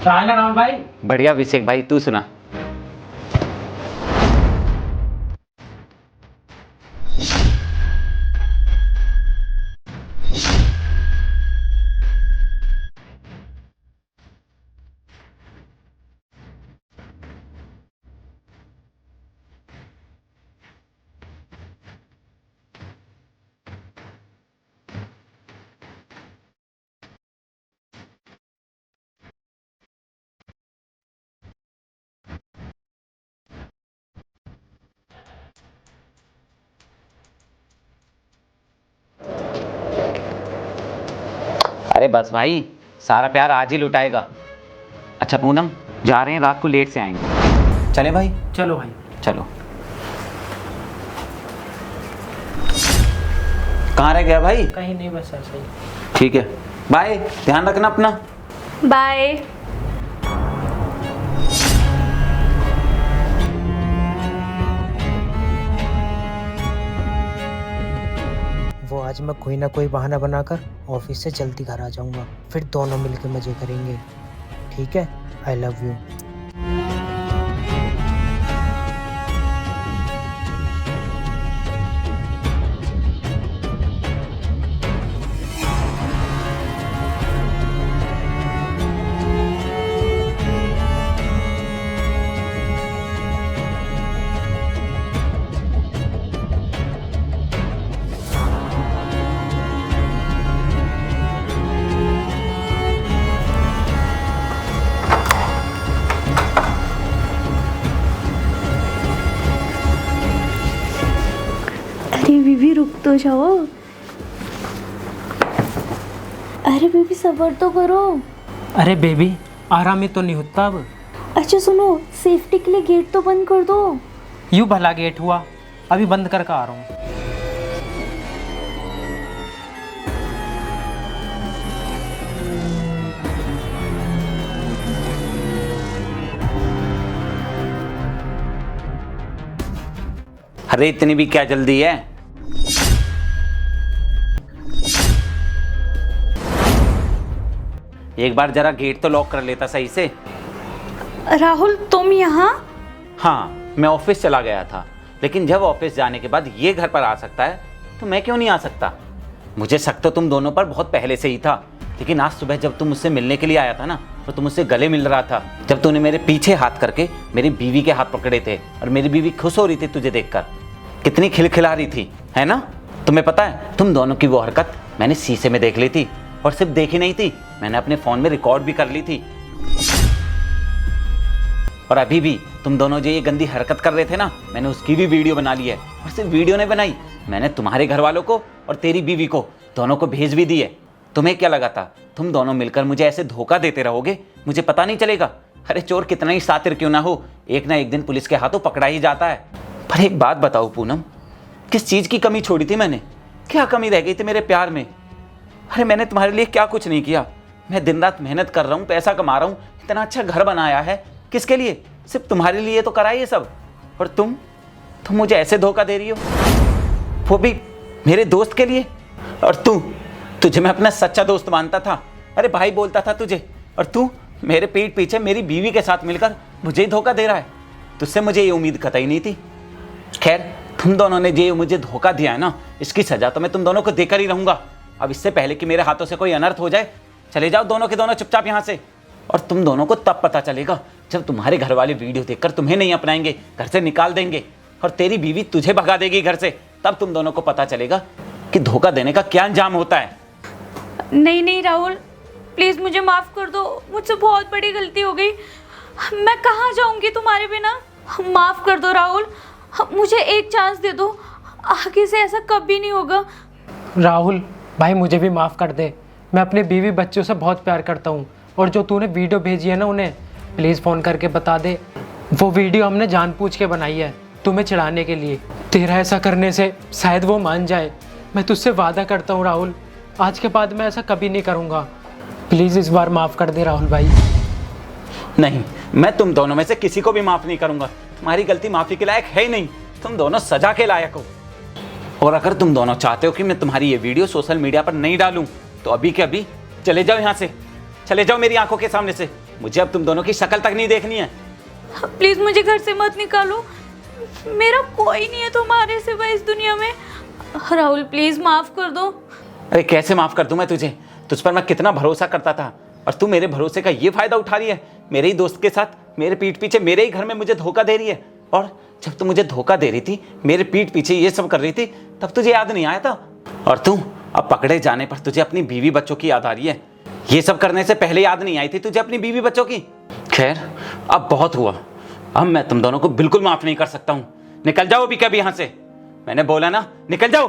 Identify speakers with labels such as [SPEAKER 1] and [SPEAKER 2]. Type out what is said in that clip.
[SPEAKER 1] राहुल राहुल भाई।
[SPEAKER 2] बढ़िया अभिषेक भाई, तू सुना। अरे बस भाई, सारा प्यार आज ही लुटाएगा। अच्छा पूनम, जा रहे हैं, रात को लेट से आएंगे। चले भाई?
[SPEAKER 1] चलो भाई।
[SPEAKER 2] चलो। कहाँ रह गया भाई?
[SPEAKER 1] कहीं नहीं, बस ऐसा ही।
[SPEAKER 2] ठीक है, बाय, ध्यान रखना अपना।
[SPEAKER 3] बाय।
[SPEAKER 1] वो आज मैं कोई ना कोई बहाना बनाकर ऑफिस से जल्दी घर आ जाऊंगा, फिर दोनों मिलकर मजे करेंगे। ठीक है, आई लव यू।
[SPEAKER 3] अरे बीबी रुक तो जाओ। अरे बीबी सब्र तो करो।
[SPEAKER 1] अरे बेबी, आराम में तो नहीं होता अब।
[SPEAKER 3] अच्छा सुनो, सेफ्टी के लिए गेट तो बंद कर दो।
[SPEAKER 1] यूँ भला गेट हुआ, अभी बंद करके आ रहा हूँ।
[SPEAKER 2] अरे इतनी भी क्या जल्दी है? एक बार जरा गेट तो लॉक कर लेता सही से।
[SPEAKER 3] राहुल तुम यहाँ?
[SPEAKER 2] हाँ, मैं ऑफिस चला गया था, लेकिन जब ऑफिस जाने के बाद ये घर पर आ सकता है तो मैं क्यों नहीं आ सकता? मुझे शक तो तुम दोनों पर बहुत पहले से ही था, लेकिन आज सुबह जब तुम मुझसे मिलने के लिए आया था ना, तो तुम मुझसे गले मिल रहा था। जब तूने मेरे पीछे हाथ करके मेरी बीवी के हाथ पकड़े थे और मेरी बीवी खुश हो रही थी तुझे देखकर, कितनी खिलखिला रही थी, है ना? तुम्हें पता है, तुम दोनों की वो हरकत मैंने शीशे में देख ली थी, और सिर्फ देखी नहीं थी, मैंने अपने फोन में रिकॉर्ड भी कर ली थी। और अभी भी तुम दोनों जो ये गंदी हरकत कर रहे थे ना, मैंने उसकी भी वीडियो बना ली है। और सिर्फ वीडियो नहीं बनाई, मैंने तुम्हारे घर वालों को और तेरी बीवी को दोनों को भेज भी दी है। तुम्हें क्या लगा था तुम दोनों मिलकर मुझे ऐसे धोखा देते रहोगे, मुझे पता नहीं चलेगा? अरे चोर कितना ही शातिर क्यों ना हो, एक ना एक दिन पुलिस के हाथों पकड़ा ही जाता है। पर एक बात बताओ पूनम, किस चीज़ की कमी छोड़ी थी मैंने? क्या कमी रह गई थी मेरे प्यार में? अरे मैंने तुम्हारे लिए क्या कुछ नहीं किया। मैं दिन रात मेहनत कर रहा हूँ, पैसा कमा रहा हूँ, इतना अच्छा घर बनाया है, किसके लिए? सिर्फ तुम्हारे लिए तो करा ये सब। और तुम मुझे ऐसे धोखा दे रही हो, वो भी मेरे दोस्त के लिए। और तुझे मैं अपना सच्चा दोस्त मानता था, अरे भाई बोलता था तुझे, और तू मेरे पीठ पीछे मेरी बीवी के साथ मिलकर मुझे ही धोखा दे रहा है। तुझसे मुझे ये उम्मीद कतई नहीं थी। खैर, तुम दोनों ने जो मुझे धोखा दिया है ना, इसकी सजा तो मैं तुम दोनों को देकर ही रहूंगा। अब इससे पहले कि मेरे हाथों से कोई अनर्थ हो जाए, चले जाओ दोनों के दोनों चुपचाप यहाँ से। और तुम दोनों को तब पता चलेगा जब तुम्हारे घर वाले वीडियो देखकर तुम्हें नहीं अपनाएंगे, घर से निकाल देंगे, और तेरी बीवी तुझे भगा देगी घर से। तब तुम दोनों को पता चलेगा कि धोखा देने का क्या अंजाम होता है।
[SPEAKER 3] नहीं नहीं राहुल, प्लीज मुझे माफ कर दो, मुझसे बहुत बड़ी गलती हो गई। मैं कहाँ जाऊंगी तुम्हारे बिना? माफ कर दो राहुल, मुझे एक चांस दे दो, आगे से ऐसा कभी नहीं होगा।
[SPEAKER 1] राहुल भाई, मुझे भी माफ़ कर दे। मैं अपने बीवी बच्चों से बहुत प्यार करता हूँ, और जो तूने वीडियो भेजी है ना, उन्हें प्लीज़ फ़ोन करके बता दे। वो वीडियो हमने जानबूझ के बनाई है तुम्हें चिढ़ाने के लिए। तेरा ऐसा करने से शायद वो मान जाए। मैं तुझसे वादा करता हूँ राहुल, आज के बाद मैं ऐसा कभी नहीं करूँगा। प्लीज़ इस बार माफ़ कर दे राहुल भाई।
[SPEAKER 2] नहीं, मैं तुम दोनों में से किसी को भी माफ़ नहीं करूँगा। तुम्हारी गलती माफ़ी के लायक है ही नहीं, तुम दोनों सजा के लायक हो। और अगर तुम दोनों चाहते हो कि मैं तुम्हारी ये वीडियो सोशल मीडिया पर नहीं डालूं, तो अभी के अभी चले जाओ यहाँ से, चले जाओ मेरी आंखों के सामने से। मुझे अब तुम दोनों की शक्ल तक नहीं देखनी है।
[SPEAKER 3] प्लीज मुझे घर से मत निकालो, मेरा कोई नहीं है तुम्हारे सिवा इस दुनिया में। राहुल प्लीज माफ कर दो।
[SPEAKER 2] अरे कैसे माफ कर दूं मैं तुझे? तुझ पर मैं कितना भरोसा करता था और तू मेरे भरोसे का ये फायदा उठा रही है। मेरे ही दोस्त के साथ मेरे पीठ पीछे मेरे ही घर में मुझे धोखा दे रही है। और जब तू मुझे धोखा दे रही थी, मेरे पीठ पीछे ये सब कर रही थी, तब तुझे याद नहीं आया था? और तू अब पकड़े जाने पर तुझे अपनी बीवी बच्चों की याद आ रही है। ये सब करने से पहले याद नहीं आई थी तुझे अपनी बीवी बच्चों की? खैर अब बहुत हुआ, अब मैं तुम दोनों को बिल्कुल माफ नहीं कर सकता हूँ। निकल जाओ अभी कभी यहाँ से, मैंने बोला ना, निकल जाओ।